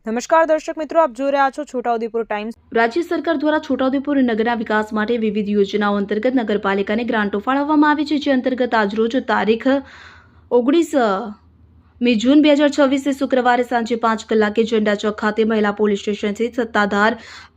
નમસ્કાર દર્શક મિત્રો, આપ જોઈ રહ્યા છો છોટાઉદેપુર ટાઈમ્સ। રાજ્ય સરકાર દ્વારા છોટાઉદેપુર નગરના વિકાસ માટે વિવિધ યોજનાઓ અંતર્ગત નગરપાલિકાને ગ્રાન્ટો ફાળવવામાં આવી છે, જે અંતર્ગત આજરોજ તારીખ 19 જૂન 2026 શુક્રવારે સાંજે 5 કલાકે ઝંડા ચોક ખાતે મહિલા પોલીસ સ્ટેશનથી સત્તાધાર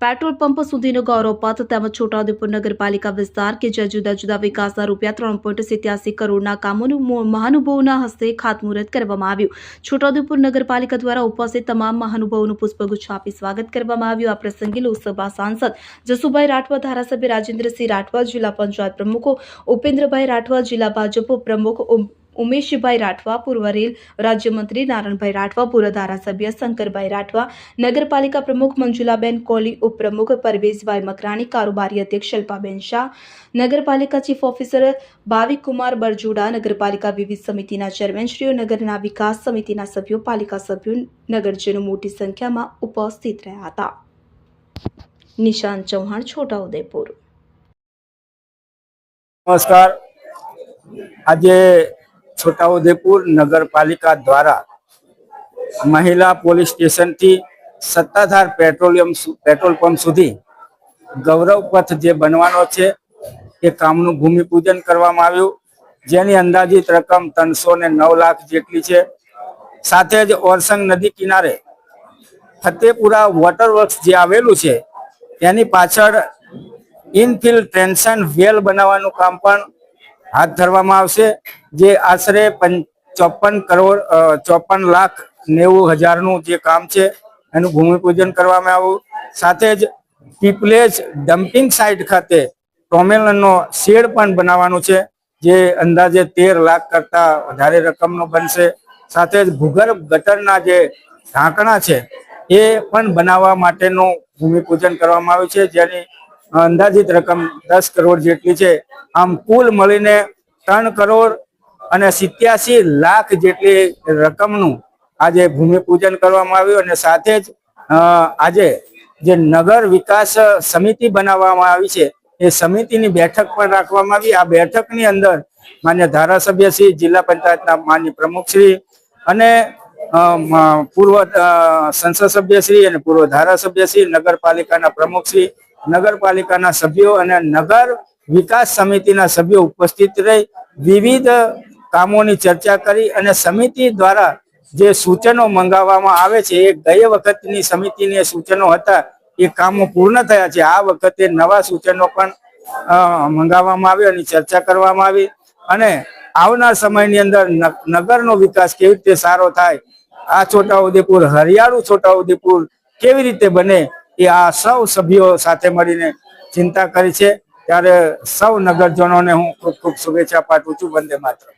પેટ્રોલ પંપ સુધીનો ગૌરવપથ તેમજ છોટાઉદેપુર નગરપાલિકા વિસ્તાર કે જ્યાં જુદા જુદા વિકાસના રૂપિયા 3.87 કરોડના કામોનું મહાનુભાવોના હસ્તે ખાતમુહૂર્ત કરવામાં આવ્યું। છોટાઉદેપુર નગરપાલિકા દ્વારા ઉપસ્થિત તમામ મહાનુભાવોનું પુષ્પગુચ્છ આપી સ્વાગત કરવામાં આવ્યું। આ પ્રસંગે લોકસભા સાંસદ જસુભાઈ રાઠવા, ધારાસભ્ય રાજેન્દ્રસિંહ રાઠવા, જિલ્લા પંચાયત પ્રમુખો ઉપેન્દ્રભાઈ રાઠવા, જિલ્લા ભાજપ પ્રમુખ ઉમેશભાઈ રાઠવા, પૂર્વ રેલ રાજ્યમંત્રી નારણભાઈ રાઠવા, પૂર્વ ધારાસભ્ય શંકરભાઈ રાઠવા, નગરપાલિકા પ્રમુખ મંજુલાબેન કોલી, ઉપપ્રમુખ પરવેશભાઈ મકરાણી, કારોબારી અધ્યક્ષ શિલ્પાબેન શાહ, નગરપાલિકા ચીફ ઓફિસર ભાવિકકુમાર બરજોડા, નગરપાલિકા વિવિધ સમિતિના ચેરમેનશ્રીઓ, નગરના વિકાસ સમિતિના સભ્યો, પાલિકા સભ્યો, નગરજનો મોટી સંખ્યામાં ઉપસ્થિત રહ્યા હતા। નિશાંત ચૌહાણ, છોટાઉદેપુર। નમસ્કાર। આજે છોટાઉદેપુર નગરપાલિકા દ્વારા મહિલા પોલીસ સ્ટેશનથી સત્તાધાર પેટ્રોલ પંપ સુધી ગૌરવપથ જે બનવાનો છે એ કામનું ભૂમિપૂજન કરવામાં આવ્યું, જેની અંદાજિત રકમ 309 લાખ જેટલી છે। સાથે જ ઓરસંગ નદી કિનારે ફતેપુરા વોટર વર્ક્સ જે આવેલું છે એની પાછળ ઇનફિલ્ટ્રેશન વેલ બનાવવાનું કામ પણ હાથ ધરવામાં આવશે, જે આશરે 54 લાખ 90 હજારનું જે કામ છે એનું ભૂમિપૂજન કરવામાં આવ્યું। સાથે જ પીપલેજ ડમ્પિંગ સાઇટ ખાતે ટોમેલનો શેડ પણ બનાવવાનું છે, જે અંદાજે 13 લાખ કરતા વધારે રકમનો બનશે। સાથે જ ભૂગર્ભ ગટરના જે ઢાંકણા છે એ પણ બનાવવા માટેનું ભૂમિપૂજન કરવામાં આવ્યું છે, જેની અંદાજિત રકમ 10 કરોડ જેટલી છે। આમ કુલ મળીને 3 કરોડ અને 87 લાખ જેટલી રકમનું આજે ભૂમિપૂજન કરવામાં આવ્યું। અને સાથે જ આજે જે નગર વિકાસ સમિતિ બનાવવામાં આવી છે એ સમિતિની બેઠક પણ રાખવામાં આવી। આ બેઠકની અંદર માન્ય ધારાસભ્યશ્રી, જિલ્લા પંચાયતના માન્ય પ્રમુખશ્રી અને પૂર્વ સંસદ સભ્યશ્રી અને પૂર્વ ધારાસભ્યશ્રી, નગરપાલિકાના પ્રમુખશ્રી, નગરપાલિકાના સભ્યો અને નગર વિકાસ સમિતિના સભ્યો ઉપસ્થિત રહી વિવિધ કામોની ચર્ચા કરી અને સમિતિ દ્વારા જે સૂચનો મંગાવવામાં આવે છે એ ગઈ વખતની સમિતિની સૂચનો હતા એ કામો પૂર્ણ થયા છે। આ વખતે નવા સૂચનો પણ મંગાવવામાં આવ્યા અને ચર્ચા કરવામાં આવી અને આવનાર સમયની અંદર નગરનો વિકાસ કેવી રીતે સારો થાય, આ છોટાઉદેપુર હરિયાળું છોટાઉદેપુર કેવી રીતે બને એ આ સૌ સભ્યો સાથે મળીને ચિંતા કરી છે। ત્યારે સૌ નગરજનોને હું ખૂબ ખૂબ શુભેચ્છા પાઠવું છું। વંદે માતરમ।